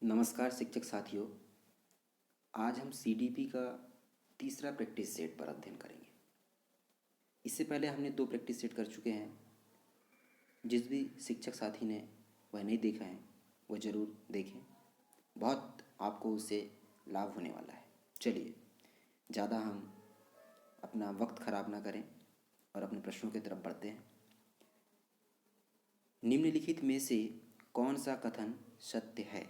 नमस्कार शिक्षक साथियों। आज हम सीडीपी का तीसरा प्रैक्टिस सेट पर अध्ययन करेंगे। इससे पहले हमने 2 प्रैक्टिस सेट कर चुके हैं। जिस भी शिक्षक साथी ने वह नहीं देखा है वह ज़रूर देखें, बहुत आपको उससे लाभ होने वाला है। चलिए, ज़्यादा हम अपना वक्त खराब ना करें और अपने प्रश्नों की तरफ बढ़ते हैं। निम्नलिखित में से कौन सा कथन सत्य है?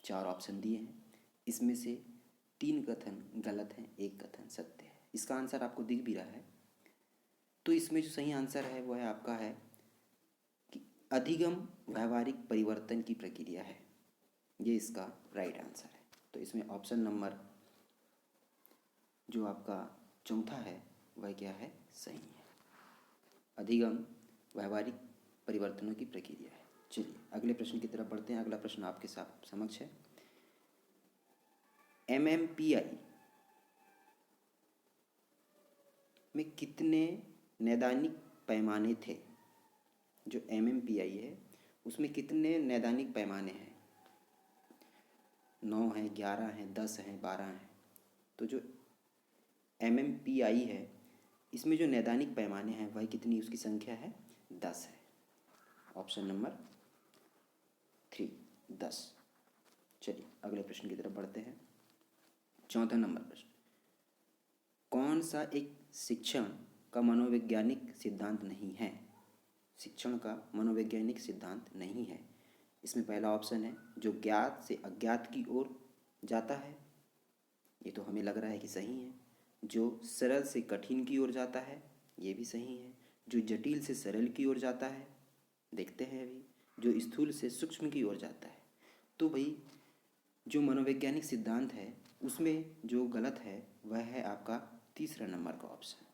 4 ऑप्शन दिए हैं, इसमें से 3 कथन गलत हैं, 1 कथन सत्य है। इसका आंसर आपको दिख भी रहा है। तो इसमें जो सही आंसर है वह आपका है कि अधिगम व्यावहारिक परिवर्तन की प्रक्रिया है। ये इसका राइट आंसर है। तो इसमें ऑप्शन नंबर जो आपका चौथा है वह क्या है? सही है। अधिगम व्यावहारिक परिवर्तनों की प्रक्रिया है। चलिए अगले प्रश्न की तरफ बढ़ते हैं। अगला प्रश्न आपके साथ समक्ष है। एमएमपीआई में कितने नैदानिक पैमाने थे? जो एमएमपीआई है उसमें कितने नैदानिक पैमाने हैं? 9 हैं, 11 हैं, 10 हैं, 12 हैं। तो जो एमएमपीआई है इसमें जो नैदानिक पैमाने हैं वह कितनी, उसकी संख्या है 10 है। Option number 3 10। चलिए अगले प्रश्न की तरफ बढ़ते हैं। चौथा नंबर प्रश्न, कौन सा एक शिक्षण का मनोवैज्ञानिक सिद्धांत नहीं है? शिक्षण का मनोवैज्ञानिक सिद्धांत नहीं है। इसमें पहला ऑप्शन है जो ज्ञात से अज्ञात की ओर जाता है। ये तो हमें लग रहा है कि सही है। जो सरल से कठिन की ओर जाता है, ये भी सही है। जो जटिल से सरल की ओर जाता है, देखते हैं अभी। जो स्थूल से सूक्ष्म की ओर जाता है। तो भाई जो मनोवैज्ञानिक सिद्धांत है उसमें जो गलत है वह है आपका तीसरा नंबर का ऑप्शन,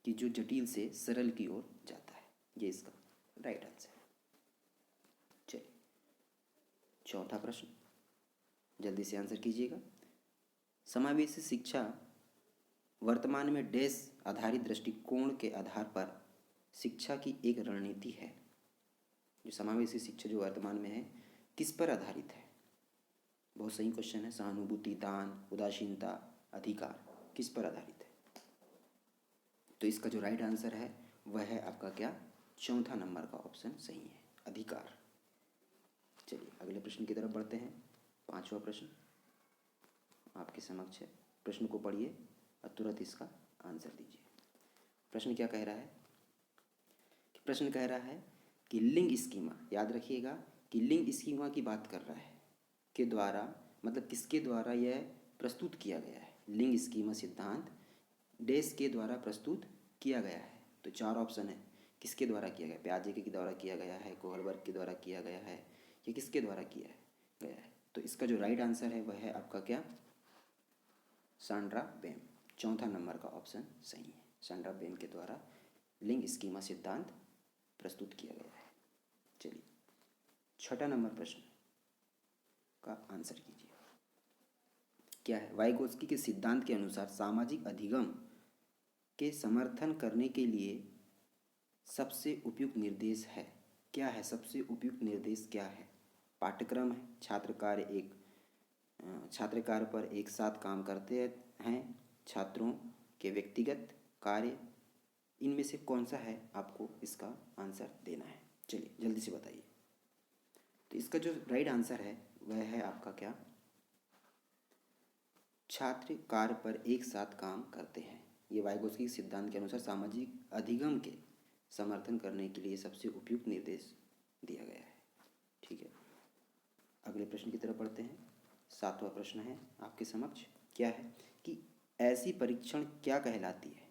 कि जो जटिल से सरल की ओर जाता है। ये इसका राइट आंसर है। चलिए चौथा प्रश्न, जल्दी से आंसर कीजिएगा। समावेशी शिक्षा वर्तमान में डैश आधारित दृष्टिकोण के आधार पर शिक्षा की एक रणनीति है। जो समावेशी शिक्षा जो वर्तमान में है किस पर आधारित है? बहुत सही क्वेश्चन है। सहानुभूति, दान, उदासीनता, अधिकार, किस पर आधारित है? तो इसका जो राइट आंसर है वह है आपका क्या? चौथा नंबर का ऑप्शन सही है, अधिकार। चलिए अगले प्रश्न की तरफ बढ़ते हैं। 5वां प्रश्न आपके समक्ष है। प्रश्न को पढ़िए और तुरंत इसका आंसर दीजिए। प्रश्न क्या कह रहा है? प्रश्न कह रहा है कि लिंग स्कीमा, याद रखिएगा कि लिंग स्कीमा की बात कर रहा है, के द्वारा मतलब किसके द्वारा यह प्रस्तुत किया गया है? लिंग स्कीमा सिद्धांत डैश के द्वारा प्रस्तुत किया गया है। तो 4 ऑप्शन है, किसके द्वारा किया गया? प्याजे के द्वारा किया गया है, कोहलबर्ग के द्वारा किया गया है, या किसके द्वारा किया गया है? तो इसका जो राइट आंसर है वह है आपका क्या? सांड्रा बेम। चौथा नंबर का ऑप्शन सही है। सांड्रा बेम के द्वारा लिंग स्कीमा सिद्धांत प्रस्तुत किया गया है। चलिए 6ठा नंबर प्रश्न का आंसर कीजिए। क्या है? वाइगोत्स्की के सिद्धांत के अनुसार सामाजिक अधिगम के समर्थन करने के लिए सबसे उपयुक्त निर्देश है। क्या है सबसे उपयुक्त निर्देश? क्या है? पाठ्यक्रम है, छात्र कार्य पर एक साथ काम करते हैं, छात्रों के व्यक्तिगत कार्य, इनमें से कौन सा है? आपको इसका आंसर देना है। चलिए जल्दी से बताइए। तो इसका जो राइट आंसर है वह है आपका क्या? छात्र कार्य पर एक साथ काम करते हैं। ये वाइगोत्स्की सिद्धांत के अनुसार सामाजिक अधिगम के समर्थन करने के लिए सबसे उपयुक्त निर्देश दिया गया है। ठीक है, अगले प्रश्न की तरफ बढ़ते हैं। 7वां प्रश्न है आपके समक्ष। क्या है कि ऐसी परीक्षण क्या कहलाती है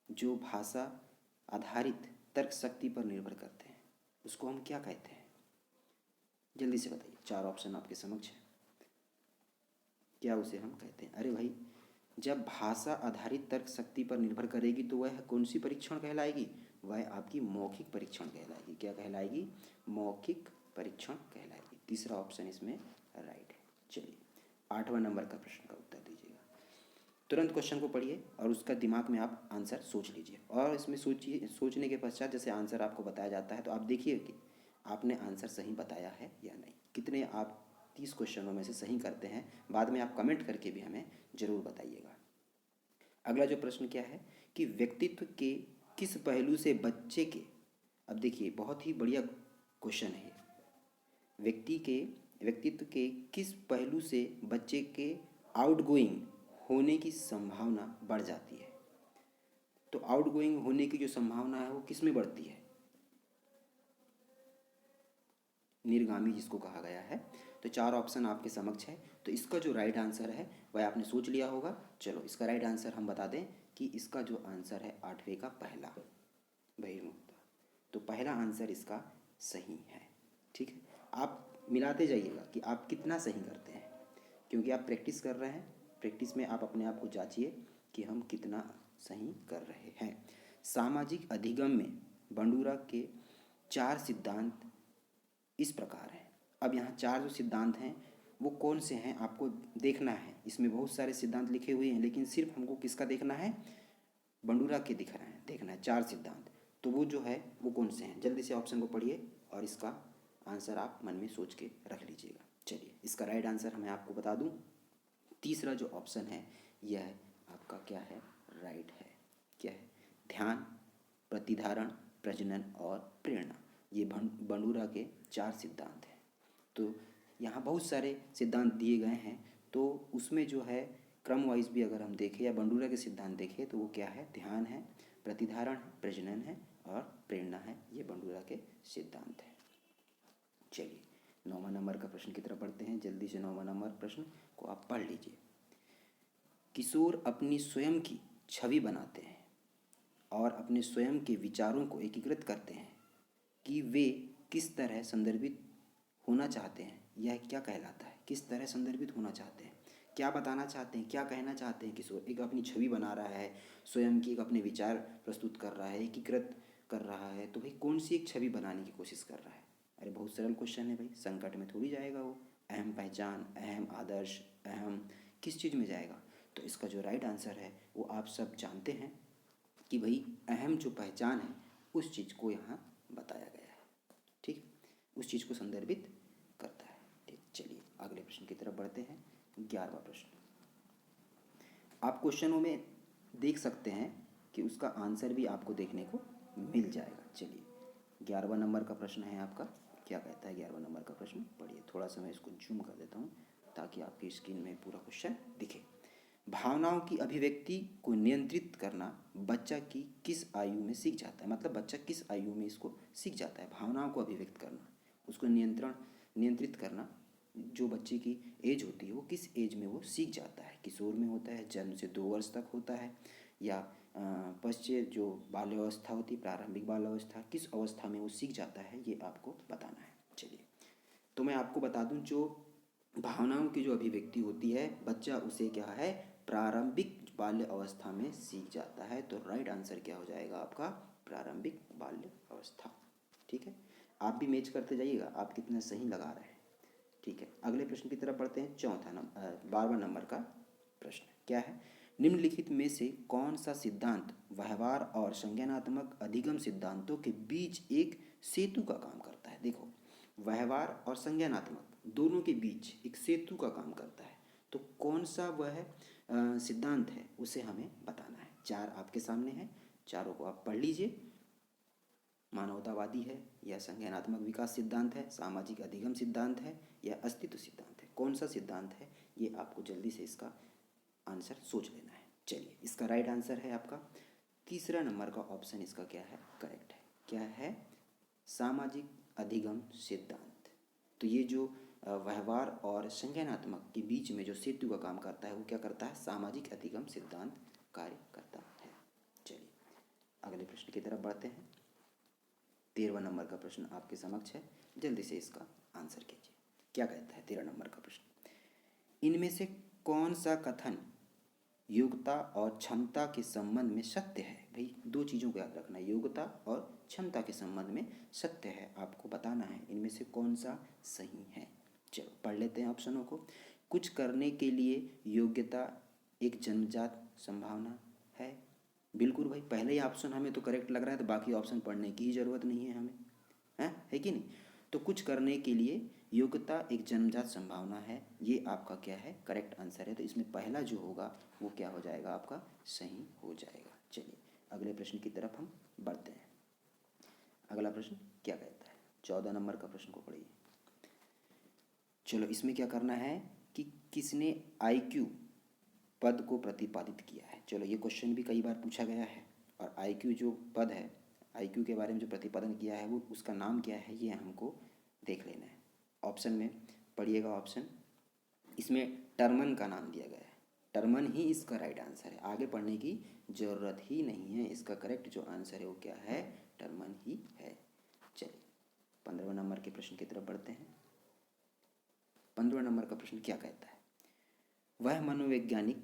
जो भाषा आधारित तर्क शक्ति पर निर्भर करते हैं? उसको हम क्या कहते हैं? जल्दी से बताइए। 4 ऑप्शन आपके समक्ष है। क्या उसे हम कहते हैं? अरे भाई, जब भाषा आधारित तर्क शक्ति पर निर्भर करेगी तो वह कौन सी परीक्षण कहलाएगी? वह आपकी मौखिक परीक्षण कहलाएगी। क्या कहलाएगी? मौखिक परीक्षण कहलाएगी। तीसरा ऑप्शन इसमें राइट है। चलिए 8वां नंबर का प्रश्न का उत्तर दीजिएगा। तुरंत क्वेश्चन को पढ़िए और उसका दिमाग में आप आंसर सोच लीजिए, और इसमें सोचिए। सोचने के पश्चात जैसे आंसर आपको बताया जाता है तो आप देखिए कि आपने आंसर सही बताया है या नहीं। कितने आप 30 क्वेश्चनों में से सही करते हैं, बाद में आप कमेंट करके भी हमें ज़रूर बताइएगा। अगला जो प्रश्न क्या है कि व्यक्तित्व के किस पहलू से बच्चे के, अब देखिए बहुत ही बढ़िया क्वेश्चन है, व्यक्तित्व के किस पहलू से बच्चे के आउटगोइंग होने की संभावना बढ़ जाती है। तो आउटगोइंग होने की जो संभावना है वो किस में बढ़ती है, निर्गामी जिसको कहा गया है। तो 4 ऑप्शन आपके समक्ष है, तो इसका जो राइट आंसर है वह आपने सोच लिया होगा। चलो इसका राइट आंसर हम बता दें कि इसका जो आंसर है 8वें का पहला, बहिर्मुखता। तो पहला आंसर इसका सही है। ठीक है, आप मिलाते जाइएगा कि आप कितना सही करते हैं, क्योंकि आप प्रैक्टिस कर रहे हैं। प्रैक्टिस में आप अपने आप को जांचिए कि हम कितना सही कर रहे हैं। सामाजिक अधिगम में बंडूरा के 4 सिद्धांत इस प्रकार हैं। अब यहाँ 4 जो सिद्धांत हैं वो कौन से हैं आपको देखना है। इसमें बहुत सारे सिद्धांत लिखे हुए हैं, लेकिन सिर्फ हमको किसका देखना है, बंडूरा के दिख रहे हैं, देखना है 4 सिद्धांत। तो वो जो है वो कौन से हैं, जल्दी से ऑप्शन को पढ़िए और इसका आंसर आप मन में सोच के रख लीजिएगा। चलिए इसका राइट आंसर मैं आपको बता दूं, तीसरा जो ऑप्शन है यह आपका क्या है, राइट है। क्या है, ध्यान, प्रतिधारण, प्रजनन और प्रेरणा, ये बंडूरा के 4 सिद्धांत हैं। तो यहाँ बहुत सारे सिद्धांत दिए गए हैं, तो उसमें जो है क्रम वाइज भी अगर हम देखें या बंडूरा के सिद्धांत देखें तो वो क्या है, ध्यान है, प्रतिधारण है, प्रजनन है और प्रेरणा है। ये बंडूरा के सिद्धांत है। चलिए 9वां नंबर का प्रश्न की तरफ बढ़ते हैं। जल्दी से 9वां नंबर प्रश्न को आप पढ़ लीजिए। किशोर अपनी स्वयं की छवि बनाते हैं और अपने स्वयं के विचारों को एकीकृत करते हैं कि वे किस तरह संदर्भित होना चाहते हैं। यह क्या कहलाता है, किस तरह संदर्भित होना चाहते हैं, क्या बताना चाहते हैं, क्या कहना चाहते हैं। किशोर एक अपनी छवि बना रहा है, स्वयं की एक अपने विचार प्रस्तुत कर रहा है, एकीकृत कर रहा है, तो भाई कौन सी एक छवि बनाने की कोशिश कर रहा है। अरे बहुत सरल क्वेश्चन है भाई, संकट में थोड़ी जाएगा वो। अहम पहचान, अहम आदर्श, अहम किस चीज़ में जाएगा। तो इसका जो राइट आंसर है वो आप सब जानते हैं कि भाई अहम जो पहचान है उस चीज़ को यहाँ बताया गया है। ठीक, उस चीज़ को संदर्भित करता है। ठीक, चलिए अगले प्रश्न की तरफ बढ़ते हैं। 11वां प्रश्न आप क्वेश्चनों में देख सकते हैं कि उसका आंसर भी आपको देखने को मिल जाएगा। चलिए 11वां नंबर का प्रश्न है आपका, क्या कहता है 11वां नंबर का प्रश्न, पढ़िए। थोड़ा सा मैं इसको जूम कर देता हूँ ताकि आपकी स्क्रीन में पूरा क्वेश्चन दिखे। भावनाओं की अभिव्यक्ति को नियंत्रित करना बच्चा की किस आयु में सीख जाता है, मतलब बच्चा किस आयु में इसको सीख जाता है, भावनाओं को अभिव्यक्त करना, उसको नियंत्रित करना जो बच्चे की एज होती है वो किस एज में वो सीख जाता है। किशोर में होता है, जन्म से 2 वर्ष तक होता है, या पश्चात जो बाल्यावस्था होती है, प्रारंभिक बाल्यावस्था, किस अवस्था में वो सीख जाता है, ये आपको बताना है। चलिए तो मैं आपको बता दूं, जो भावनाओं की जो अभिव्यक्ति होती है बच्चा उसे क्या है, प्रारंभिक बाल्य अवस्था में सीख जाता है। तो राइट आंसर क्या हो जाएगा आपका, प्रारंभिक बाल्य अवस्था। ठीक है, आप भी मैच करते जाइएगा आप कितना सही लगा रहे हैं। ठीक है, अगले प्रश्न की तरफ बढ़ते हैं। 12वां नंबर का प्रश्न क्या है, निम्नलिखित में से कौन सा सिद्धांत व्यवहार और संज्ञानात्मक अधिगम सिद्धांतों के बीच एक सेतु का काम करता है। देखो व्यवहार और संज्ञानात्मक दोनों के बीच एक सेतु का काम करता है, तो कौन सा वह सिद्धांत है उसे हमें बताना है। 4 आपके सामने है, चारों को आप पढ़ लीजिए। मानवतावादी है, या संज्ञानात्मक विकास सिद्धांत है, सामाजिक अधिगम सिद्धांत है, या अस्तित्व सिद्धांत है, कौन सा सिद्धांत है ये आपको जल्दी से इसका आंसर सोच लेना है। चलिए इसका राइट आंसर है आपका 3रा नंबर का ऑप्शन इसका क्या है, करेक्ट है। क्या है, सामाजिक अधिगम सिद्धांत। तो ये जो व्यवहार और संज्ञानात्मक के बीच में जो सेतु का काम करता है वो क्या करता है, सामाजिक अधिगम सिद्धांत कार्य करता है। चलिए अगले प्रश्न की तरफ बढ़ते हैं। 13वां नंबर का प्रश्न आपके समक्ष है, जल्दी से इसका आंसर कीजिए। क्या कहता है 13 नंबर का प्रश्न, इनमें से कौन सा कथन योग्यता और क्षमता के संबंध में सत्य है। भाई 2 चीज़ों को याद रखना, योग्यता और क्षमता के संबंध में सत्य है, आपको बताना है इनमें से कौन सा सही है। चलो पढ़ लेते हैं ऑप्शनों को। कुछ करने के लिए योग्यता एक जन्मजात संभावना है। बिल्कुल भाई, पहले ही ऑप्शन हमें तो करेक्ट लग रहा है, तो बाकी ऑप्शन पढ़ने की ही ज़रूरत नहीं है हमें, है कि नहीं। तो कुछ करने के लिए योग्यता एक जन्मजात संभावना है, ये आपका क्या है, करेक्ट आंसर है। तो इसमें पहला जो होगा वो क्या हो जाएगा, आपका सही हो जाएगा। चलिए अगले प्रश्न की तरफ हम बढ़ते हैं। अगला प्रश्न क्या कहता है, 14 नंबर का प्रश्न को पढ़िए। चलो इसमें क्या करना है कि किसने IQ पद को प्रतिपादित किया है। चलो ये क्वेश्चन भी कई बार पूछा गया है, और IQ जो पद है, IQ के बारे में जो प्रतिपादन किया है वो उसका नाम क्या है, ये हमको देख लेना है। ऑप्शन में पढ़िएगा ऑप्शन, इसमें टर्मन का नाम दिया गया है, टर्मन ही इसका राइट आंसर है, आगे पढ़ने की ज़रूरत ही नहीं है। इसका करेक्ट जो आंसर है वो क्या है, टर्मन ही है। चलिए 15वें नंबर के प्रश्न की तरफ बढ़ते हैं। 15वें नंबर का प्रश्न क्या कहता है, वह मनोवैज्ञानिक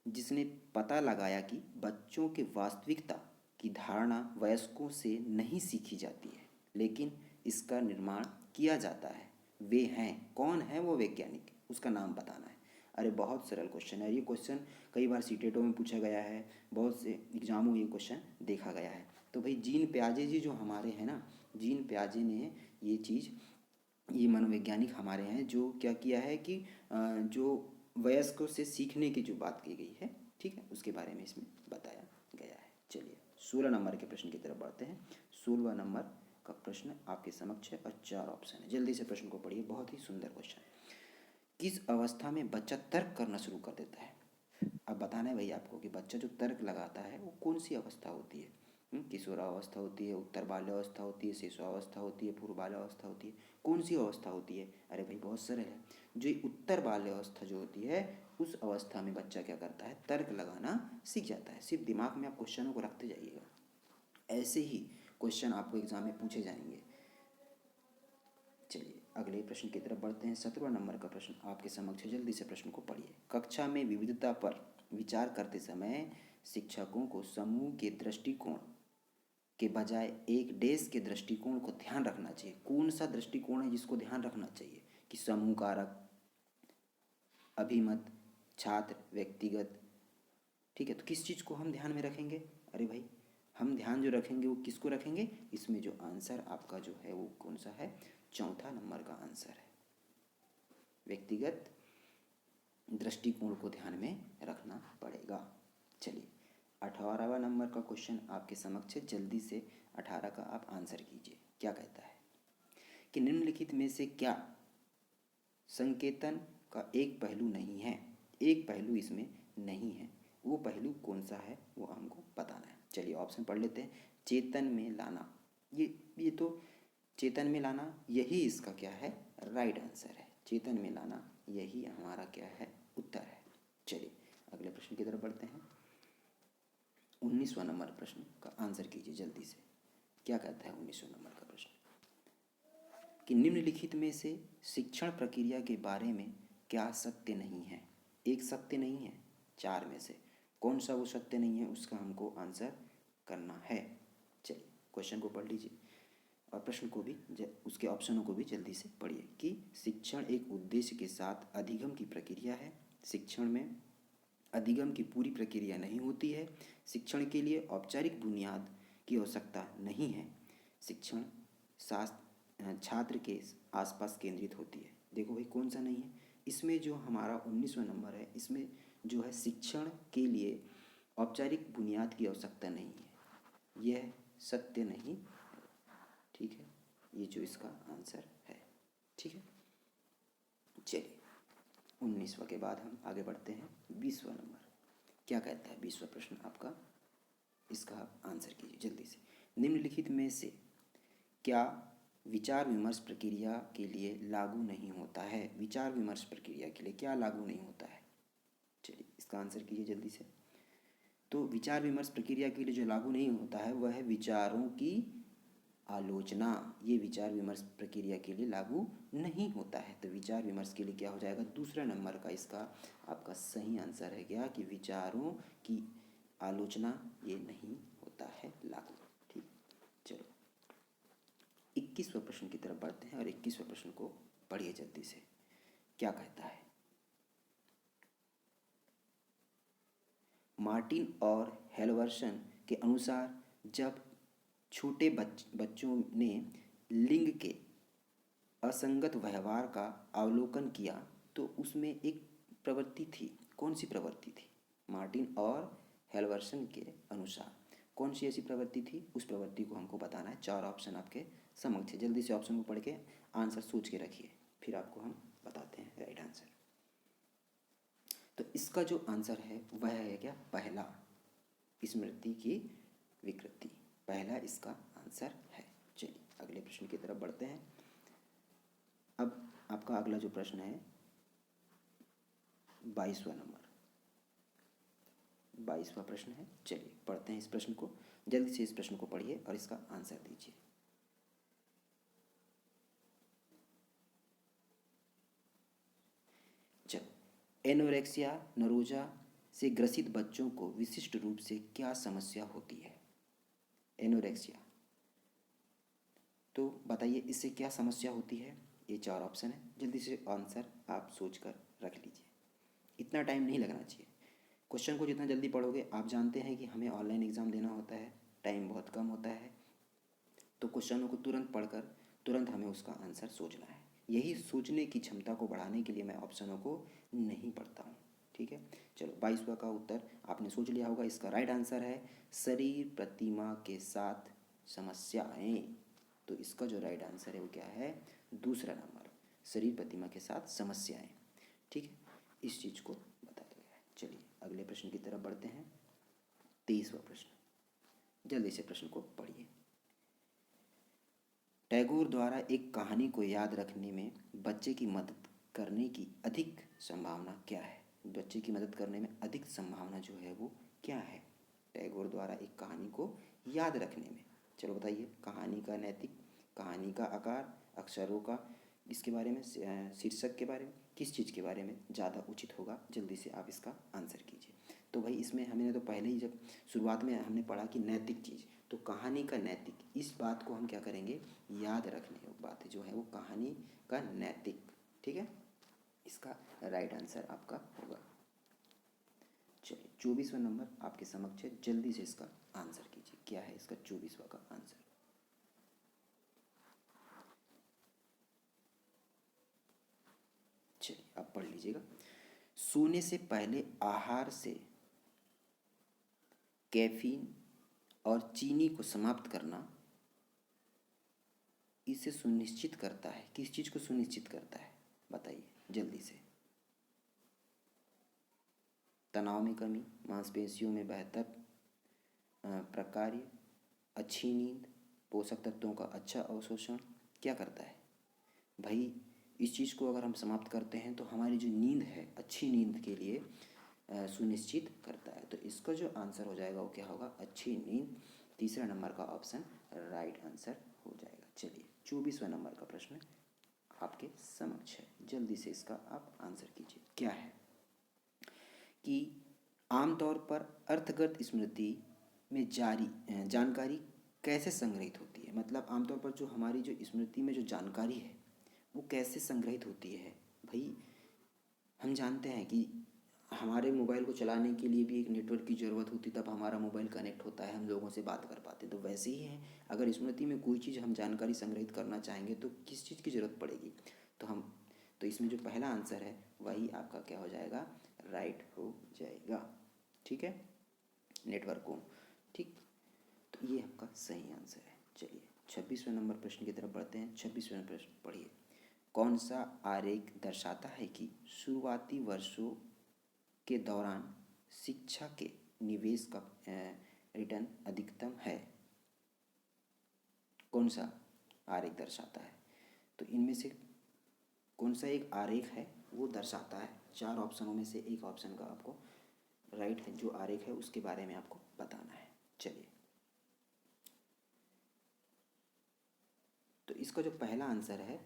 जिसने पता लगाया कि बच्चों के वास्तविकता की धारणा वयस्कों से नहीं सीखी जाती है लेकिन इसका निर्माण किया जाता है, वे हैं, कौन है वो वैज्ञानिक, उसका नाम बताना है। अरे बहुत सरल क्वेश्चन है ये, क्वेश्चन कई बार सीटेटों में पूछा गया है, बहुत से एग्जामों में ये क्वेश्चन देखा गया है। तो भाई जीन प्याजे जी जो हमारे हैं ना, जीन प्याजे ने ये चीज़, ये मनोवैज्ञानिक हमारे हैं जो क्या किया है कि जो वयस्कों से सीखने की जो बात की गई है, ठीक है, उसके बारे में इसमें बताया गया है। चलिए 16 नंबर के प्रश्न की तरफ बढ़ते हैं। 16वां नंबर का प्रश्न आपके समक्ष है और 4 ऑप्शन है, जल्दी से प्रश्न को पढ़िए, बहुत ही सुंदर क्वेश्चन। किस अवस्था में बच्चा तर्क करना शुरू कर देता है। अब बताना है भाई आपको कि बच्चा जो तर्क लगाता है वो कौन सी अवस्था होती है। किशोरावस्था होती है, उत्तर बाल्यावस्था होती है, शिशुअवस्था होती है, पूर्व बाल्यावस्था होती है, कौन सी अवस्था होती है। अरे भाई बहुत सरल है, जो उत्तर बाल्यावस्था जो होती है उस अवस्था में बच्चा क्या करता है, तर्क लगाना सीख जाता है। सिर्फ दिमाग में आप क्वेश्चनों को रखते जाइएगा, ऐसे ही क्वेश्चन आपको एग्जाम में पूछे जाएंगे। चलिए अगले प्रश्न की तरफ बढ़ते हैं। 17वां नंबर का प्रश्न आपके समक्ष है, जल्दी से प्रश्न को पढ़िए। कक्षा में विविधता पर विचार करते समय शिक्षकों को समूह के दृष्टिकोण के बजाय एक देश के दृष्टिकोण को ध्यान रखना चाहिए। कौन सा दृष्टिकोण है जिसको ध्यान रखना चाहिए, कि समूह कारक, अभिमत, छात्र, व्यक्तिगत, ठीक है। तो किस चीज़ को हम ध्यान में रखेंगे, अरे भाई हम ध्यान जो रखेंगे वो किसको रखेंगे, इसमें जो आंसर आपका जो है वो कौन सा है, चौथा नंबर का आंसर है, व्यक्तिगत दृष्टिकोण को ध्यान में रखना पड़ेगा। चलिए 18वां नंबर का क्वेश्चन आपके समक्ष है, जल्दी से 18 का आप आंसर कीजिए। क्या कहता है कि निम्नलिखित में से क्या संकेतन का एक पहलू नहीं है, एक पहलू इसमें नहीं है, वो पहलू कौन सा है वो हमको बताना है। चलिए ऑप्शन पढ़ लेते हैं। चेतन में लाना, ये तो चेतन में लाना यही इसका क्या है, राइट आंसर है। चेतन में लाना यही हमारा क्या है, उत्तर है। चलिए अगले प्रश्न की तरफ बढ़ते हैं। 19वां नंबर प्रश्न का आंसर कीजिए जल्दी से। क्या कहता है 19वां नंबर का प्रश्न, कि निम्नलिखित में से शिक्षण प्रक्रिया के बारे में क्या सत्य नहीं है। एक सत्य नहीं है, 4 में से कौन सा वो सत्य नहीं है, उसका हमको आंसर करना है। चलिए क्वेश्चन को पढ़ लीजिए और प्रश्न को भी उसके ऑप्शनों को भी जल्दी से पढ़िए। कि शिक्षण एक उद्देश्य के साथ अधिगम की प्रक्रिया है, शिक्षण में अधिगम की पूरी प्रक्रिया नहीं होती है, शिक्षण के लिए औपचारिक बुनियाद की आवश्यकता नहीं है, शिक्षण छात्र के आसपास केंद्रित होती है। देखो भाई कौन सा नहीं है, इसमें जो हमारा 19वां नंबर है, इसमें जो है शिक्षण के लिए औपचारिक बुनियाद की आवश्यकता नहीं है, यह सत्य नहीं, ठीक है, ये जो इसका आंसर है, ठीक है। चलिए 19वां के बाद हम आगे बढ़ते हैं। 20वां नंबर क्या कहता है, 20वां प्रश्न आपका, इसका आंसर कीजिए जल्दी से। निम्नलिखित में से क्या विचार विमर्श प्रक्रिया के लिए लागू नहीं होता है। विचार विमर्श प्रक्रिया के लिए क्या लागू नहीं होता है, चलिए इसका आंसर कीजिए जल्दी से। तो विचार विमर्श प्रक्रिया के लिए जो लागू नहीं होता है वह है विचारों की आलोचना, ये विचार विमर्श प्रक्रिया के लिए लागू नहीं होता है। तो विचार विमर्श के लिए क्या हो जाएगा, दूसरा नंबर का इसका आपका सही आंसर है क्या, कि विचारों की आलोचना ये नहीं होता है लागू, ठीक। चलो 21वां प्रश्न की तरफ बढ़ते हैं और 21वें प्रश्न को पढ़िए जल्दी से। क्या कहता है, मार्टिन और हेलवर्सन के अनुसार जब छोटे बच्चों ने लिंग के असंगत व्यवहार का अवलोकन किया तो उसमें एक प्रवृत्ति थी। कौन सी प्रवृत्ति थी? मार्टिन और हेल्वर्सन के अनुसार कौन सी ऐसी प्रवृत्ति थी? उस प्रवृत्ति को हमको बताना है। 4 ऑप्शन आपके समक्ष है। जल्दी से ऑप्शन को पढ़ के आंसर सोच के रखिए, फिर आपको हम बताते हैं राइट आंसर। तो इसका जो आंसर है वह है क्या? पहला, स्मृति की विकृति। पहला इसका आंसर है। चलिए अगले प्रश्न की तरफ बढ़ते हैं। अब आपका अगला जो प्रश्न है 22वां नंबर, 22वां प्रश्न है। चलिए पढ़ते हैं इस प्रश्न को। जल्दी से इस प्रश्न को पढ़िए और इसका आंसर दीजिए। चलो, एनोरेक्सिया नरोजा से ग्रसित बच्चों को विशिष्ट रूप से क्या समस्या होती है? एनोरेक्सिया, तो बताइए इससे क्या समस्या होती है? ये 4 ऑप्शन है। जल्दी से आंसर आप सोच कर रख लीजिए, इतना टाइम नहीं लगना चाहिए। क्वेश्चन को जितना जल्दी पढ़ोगे, आप जानते हैं कि हमें ऑनलाइन एग्ज़ाम देना होता है, टाइम बहुत कम होता है, तो क्वेश्चनों को तुरंत पढ़कर तुरंत हमें उसका आंसर सोचना है। यही सोचने की क्षमता को बढ़ाने के लिए मैं ऑप्शनों को नहीं पढ़ता हूँ। ठीक है, चलो 22वां का उत्तर आपने सोच लिया होगा। इसका राइट आंसर है शरीर प्रतिमा के साथ समस्याएं। तो इसका जो राइट आंसर है वो क्या है? दूसरा नंबर, शरीर प्रतिमा के साथ समस्याएं। ठीक है, इस चीज़ को बताया गया है। चलिए अगले प्रश्न की तरफ बढ़ते हैं। 23वां प्रश्न, जल्दी से प्रश्न को पढ़िए। टैगोर द्वारा एक कहानी को याद रखने में बच्चे की मदद करने की अधिक संभावना क्या है? बच्चे की मदद करने में अधिक संभावना जो है वो क्या है? टैगोर द्वारा एक कहानी को याद रखने में, चलो बताइए। कहानी का नैतिक, कहानी का आकार, अक्षरों का, इसके बारे में, शीर्षक के बारे में, किस चीज़ के बारे में ज़्यादा उचित होगा? जल्दी से आप इसका आंसर कीजिए। तो भाई इसमें हमने तो पहले ही जब शुरुआत में हमने पढ़ा कि नैतिक चीज़, तो कहानी का नैतिक, इस बात को हम क्या करेंगे? याद रखने योग्य बात है जो है वो कहानी का नैतिक। ठीक है, इसका राइट आंसर आपका होगा। चलिए 24वां नंबर आपके समक्ष है। जल्दी से इसका आंसर कीजिए, क्या है इसका 24वां का आंसर? चलिए आप पढ़ लीजिएगा। सोने से पहले आहार से कैफीन और चीनी को समाप्त करना इसे सुनिश्चित करता है। किस चीज़ को सुनिश्चित करता है? बताइए जल्दी से। तनाव में कमी, मांसपेशियों में बेहतर प्रकार्य, अच्छी नींद, पोषक तत्वों का अच्छा अवशोषण। क्या करता है भाई? इस चीज़ को अगर हम समाप्त करते हैं तो हमारी जो नींद है, अच्छी नींद के लिए सुनिश्चित करता है। तो इसका जो आंसर हो जाएगा वो क्या होगा? अच्छी नींद। तीसरा नंबर का ऑप्शन राइट आंसर हो जाएगा। चलिए 24वां नंबर का प्रश्न आपके समक्ष है। जल्दी से इसका आप आंसर कीजिए। क्या है कि आमतौर पर अर्थगत स्मृति में जारी जानकारी कैसे संग्रहित होती है? मतलब आमतौर पर जो हमारी जो स्मृति में जो जानकारी है वो कैसे संग्रहित होती है? भाई हम जानते हैं कि हमारे मोबाइल को चलाने के लिए भी एक नेटवर्क की ज़रूरत होती, तब हमारा मोबाइल कनेक्ट होता है, हम लोगों से बात कर पाते। तो वैसे ही है, अगर स्मृति में कोई चीज़ हम जानकारी संग्रहित करना चाहेंगे तो किस चीज़ की ज़रूरत पड़ेगी? तो इसमें जो पहला आंसर है वही आपका क्या हो जाएगा? राइट हो जाएगा। ठीक है, नेटवर्क को। ठीक, तो ये आपका सही आंसर है। चलिए 26वें नंबर प्रश्न की तरफ बढ़ते हैं। 26वें प्रश्न पढ़िए। कौन सा आरेख दर्शाता है कि शुरुआती वर्षों के दौरान शिक्षा के निवेश का रिटर्न अधिकतम है? कौन सा आरेख दर्शाता है? तो इनमें से कौन सा एक आरेख है वो दर्शाता है? 4 ऑप्शनों में से एक ऑप्शन का आपको राइट है जो आरेख है उसके बारे में आपको बताना है। चलिए, तो इसका जो पहला आंसर है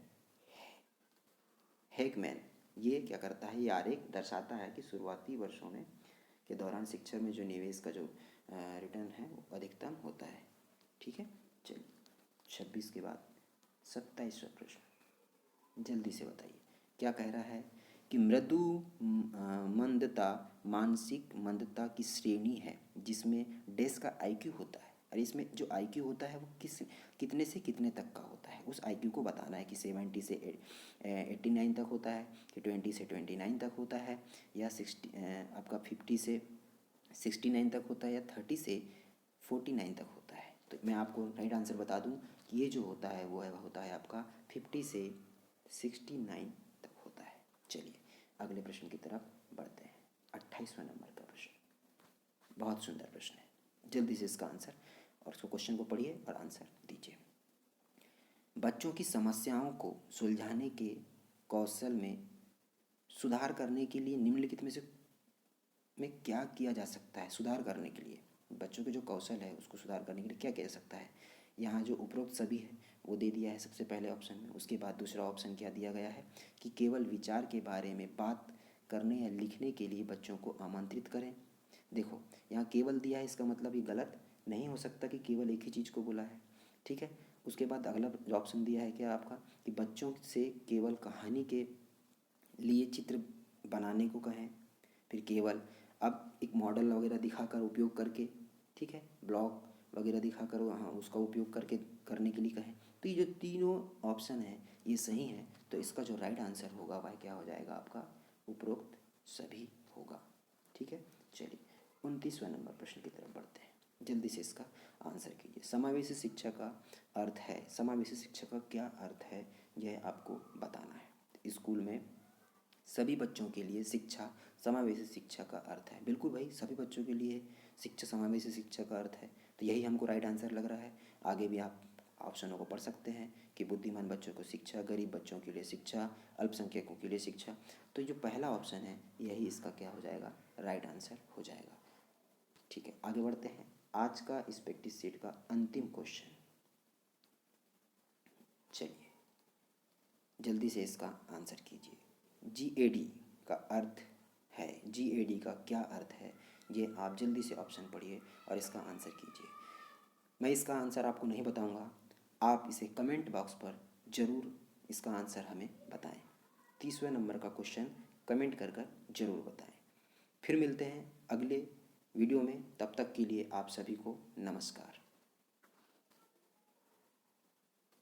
हेगमैन, ये क्या करता है? ये आरेख दर्शाता है कि शुरुआती वर्षों में के दौरान शिक्षा में जो निवेश का जो रिटर्न है वो अधिकतम होता है। ठीक है, चलिए 26 के बाद 27वां प्रश्न, जल्दी से बताइए क्या कह रहा है कि मृदु मंदता मानसिक मंदता की श्रेणी है जिसमें डैश का आईक्यू होता है। और इसमें जो IQ होता है वो कितने से कितने तक का होता है, उस IQ को बताना है कि 70 से 89 तक होता है, कि 20 से 29 तक होता है, या 60 आपका 50 से 69 तक होता है, या 30 से 49 तक होता है। तो मैं आपको राइट आंसर बता दूं कि ये जो होता है वो होता है आपका 50 से 69 तक होता है। चलिए अगले प्रश्न की तरफ बढ़ते हैं। 28वां नंबर का प्रश्न, बहुत सुंदर प्रश्न है, जल्दी से इसका आंसर और उसको क्वेश्चन को पढ़िए और आंसर दीजिए। बच्चों की समस्याओं को सुलझाने के कौशल में सुधार करने के लिए निम्नलिखित में क्या किया जा सकता है। सुधार करने के लिए बच्चों के जो कौशल है उसको सुधार करने के लिए क्या किया जा सकता है। यहाँ जो उपरोक्त सभी है वो दे दिया है सबसे पहले ऑप्शन में। उसके बाद दूसरा ऑप्शन क्या दिया गया है कि केवल विचार के बारे में बात करने या लिखने के लिए बच्चों को आमंत्रित करें। देखो यहाँ केवल दिया है, इसका मतलब ये गलत नहीं हो सकता कि केवल एक ही चीज़ को बोला है, ठीक है। उसके बाद अगला ऑप्शन दिया है क्या आपका कि बच्चों से केवल कहानी के लिए चित्र बनाने को कहें, फिर केवल अब एक मॉडल वगैरह दिखाकर उपयोग करके, ठीक है, ब्लॉग वगैरह दिखाकर हाँ उसका उपयोग करके करने के लिए कहें। तो ये जो तीनों ऑप्शन है ये सही है, तो इसका जो राइट आंसर होगा वह क्या हो जाएगा आपका उपरोक्त सभी होगा, ठीक है। चलिए 29वां नंबर प्रश्न की तरफ बढ़ते हैं, जल्दी से इसका आंसर कीजिए। समावेशी शिक्षा का अर्थ है, समावेशी शिक्षा का क्या अर्थ है यह आपको बताना है। स्कूल में सभी बच्चों के लिए शिक्षा समावेशी शिक्षा का अर्थ है। बिल्कुल भाई, सभी बच्चों के लिए शिक्षा समावेशी शिक्षा का अर्थ है, तो यही हमको राइट आंसर लग रहा है। आगे भी आप ऑप्शनों को पढ़ सकते हैं कि बुद्धिमान बच्चों को शिक्षा, गरीब बच्चों के लिए शिक्षा, अल्पसंख्यकों के लिए शिक्षा। तो जो पहला ऑप्शन है यही इसका क्या हो जाएगा, राइट आंसर हो जाएगा, ठीक है। आगे बढ़ते हैं। आज का इस प्रैक्टिस सेट का अंतिम क्वेश्चन, चलिए जल्दी से इसका आंसर कीजिए। GAD का अर्थ है, GAD का क्या अर्थ है, ये आप जल्दी से ऑप्शन पढ़िए और इसका आंसर कीजिए। मैं इसका आंसर आपको नहीं बताऊंगा, आप इसे कमेंट बॉक्स पर ज़रूर इसका आंसर हमें बताएं। 30वें नंबर का क्वेश्चन कमेंट कर कर ज़रूर बताएं। फिर मिलते हैं अगले वीडियो में, तब तक के लिए आप सभी को नमस्कार।